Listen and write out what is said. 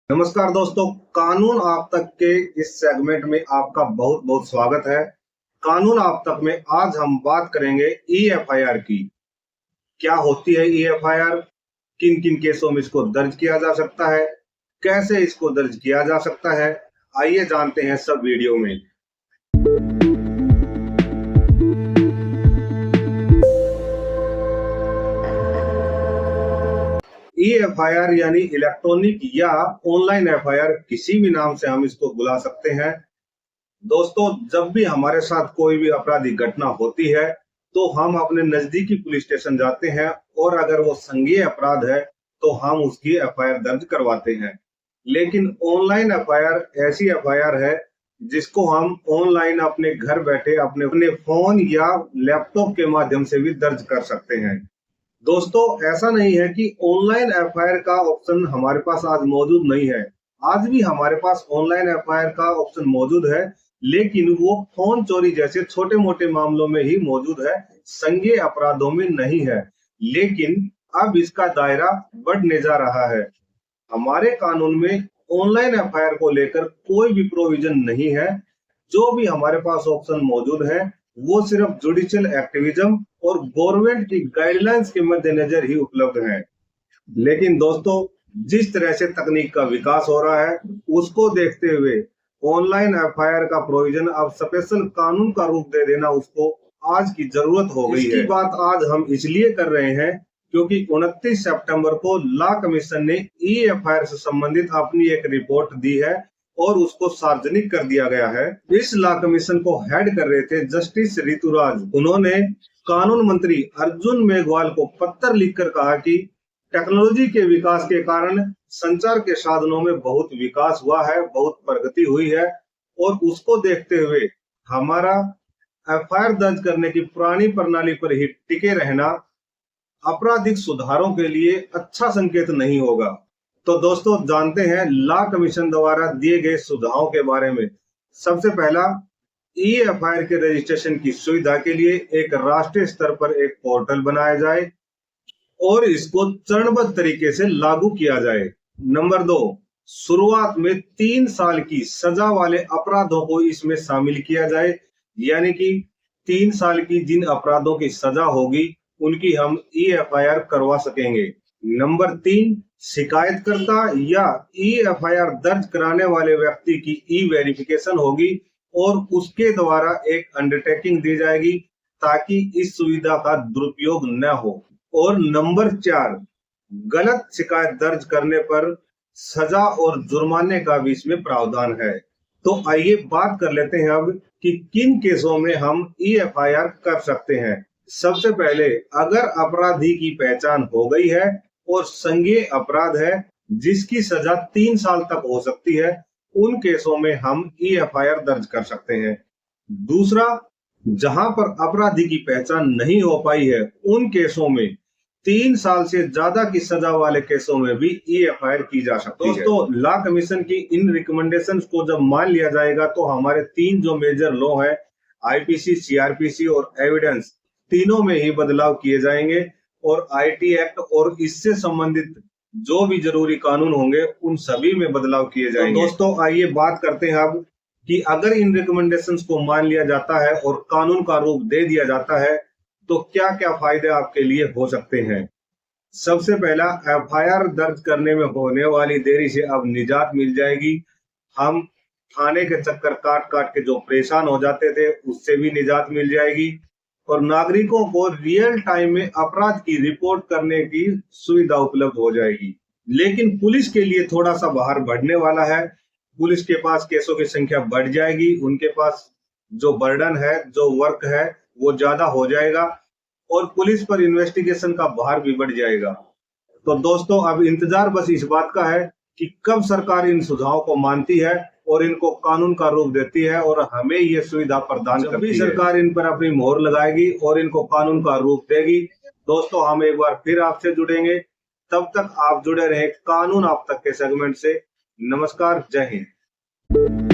नमस्कार दोस्तों, कानून आप तक के इस सेगमेंट में आपका बहुत बहुत स्वागत है। कानून आप तक में आज हम बात करेंगे EFIR की। क्या होती है EFIR, किन किन केसों में इसको दर्ज किया जा सकता है, कैसे इसको दर्ज किया जा सकता है, आइए जानते हैं सब वीडियो में। EFIR यानी इलेक्ट्रॉनिक या ऑनलाइन FIR, किसी भी नाम से हम इसको बुला सकते हैं। दोस्तों, जब भी हमारे साथ कोई भी आपराधिक घटना होती है तो हम अपने नजदीकी पुलिस स्टेशन जाते हैं और अगर वो संज्ञेय अपराध है तो हम उसकी FIR दर्ज करवाते हैं। लेकिन ऑनलाइन FIR ऐसी FIR है जिसको हम ऑनलाइन अपने घर बैठे अपने फोन या लैपटॉप के माध्यम से भी दर्ज कर सकते हैं। दोस्तों, ऐसा नहीं है कि ऑनलाइन FIR का ऑप्शन हमारे पास आज मौजूद नहीं है। आज भी हमारे पास ऑनलाइन FIR का ऑप्शन मौजूद है, लेकिन वो फोन चोरी जैसे छोटे मोटे मामलों में ही मौजूद है, संज्ञेय अपराधों में नहीं है। लेकिन अब इसका दायरा बढ़ने जा रहा है। हमारे कानून में ऑनलाइन FIR को लेकर कोई भी प्रोविजन नहीं है। जो भी हमारे पास ऑप्शन मौजूद है वो सिर्फ जुडिशियल एक्टिविज्म और गवर्नमेंट की गाइडलाइंस के मद्देनजर ही उपलब्ध है। लेकिन दोस्तों, जिस तरह से तकनीक का विकास हो रहा है उसको देखते हुए ऑनलाइन FIR का प्रोविजन अब स्पेशल कानून का रूप दे देना उसको आज की जरूरत हो गई है। इसकी बात आज हम इसलिए कर रहे हैं क्योंकि 29 सितंबर को लॉ कमीशन ने EFIR से संबंधित अपनी एक रिपोर्ट दी है और उसको सार्वजनिक कर दिया गया है। इस लॉ कमीशन को हेड कर रहे थे जस्टिस ऋतुराज। उन्होंने कानून मंत्री अर्जुन मेघवाल को पत्र लिखकर कहा कि टेक्नोलॉजी के विकास के कारण संचार के साधनों में बहुत विकास हुआ है, बहुत प्रगति हुई है और उसको देखते हुए हमारा FIR दर्ज करने की पुरानी प्रणाली पर ही टिके रहना आपराधिक सुधारों के लिए अच्छा संकेत नहीं होगा। तो दोस्तों, जानते हैं लॉ कमीशन द्वारा दिए गए सुझावों के बारे में। सबसे पहला, EFIR के रजिस्ट्रेशन की सुविधा के लिए एक राष्ट्रीय स्तर पर एक पोर्टल बनाया जाए और इसको चरणबद्ध तरीके से लागू किया जाए। नंबर 2, शुरुआत में 3 साल की सजा वाले अपराधों को इसमें शामिल किया जाए, यानी कि 3 साल की जिन अपराधों की सजा होगी उनकी हम EFIR करवा सकेंगे। नंबर 3, शिकायतकर्ता या EFIR दर्ज कराने वाले व्यक्ति की E-वेरिफिकेशन होगी और उसके द्वारा एक अंडरटेकिंग दी जाएगी ताकि इस सुविधा का दुरुपयोग न हो। और नंबर 4, गलत शिकायत दर्ज करने पर सजा और जुर्माने का भी इसमें प्रावधान है। तो आइए बात कर लेते हैं अब कि किन केसों में हम EFIR कर सकते हैं। सबसे पहले, अगर अपराधी की पहचान हो गई है और संज्ञेय अपराध है जिसकी सजा 3 साल तक हो सकती है, उन केसों में हम EFIR दर्ज कर सकते हैं। दूसरा, जहां पर अपराधी की पहचान नहीं हो पाई है उन केसों में 3 साल से ज्यादा की सजा वाले केसों में भी EFIR की जा सकती है। दोस्तों, लॉ कमीशन की इन रिकमेंडेशंस को जब मान लिया जाएगा तो हमारे 3 जो मेजर लॉ है, IPC, CRPC और एविडेंस, तीनों में ही बदलाव किए जाएंगे और IT एक्ट और इससे संबंधित जो भी जरूरी कानून होंगे उन सभी में बदलाव किए जाएंगे। तो दोस्तों, आइए बात करते हैं अब कि अगर इन रिकमेंडेशंस को मान लिया जाता है और कानून का रूप दे दिया जाता है तो क्या क्या फायदे आपके लिए हो सकते हैं। सबसे पहला, FIR दर्ज करने में होने वाली देरी से अब निजात मिल जाएगी। हम थाने के चक्कर काट काट के जो परेशान हो जाते थे उससे भी निजात मिल जाएगी और नागरिकों को रियल टाइम में अपराध की रिपोर्ट करने की सुविधा उपलब्ध हो जाएगी। लेकिन पुलिस के लिए थोड़ा सा बाहर बढ़ने वाला है। पुलिस के पास केसों की संख्या बढ़ जाएगी, उनके पास जो बर्डन है, जो वर्क है वो ज्यादा हो जाएगा और पुलिस पर इन्वेस्टिगेशन का भार भी बढ़ जाएगा। तो दोस्तों, अब इंतजार बस इस बात का है कि कब सरकार इन सुझावों को मानती है और इनको कानून का रूप देती है और हमें ये सुविधा प्रदान करती है। सरकार इन पर अपनी मोहर लगाएगी और इनको कानून का रूप देगी, दोस्तों हम एक बार फिर आपसे जुड़ेंगे। तब तक आप जुड़े रहे कानून आप तक के सेगमेंट से। नमस्कार, जय हिंद।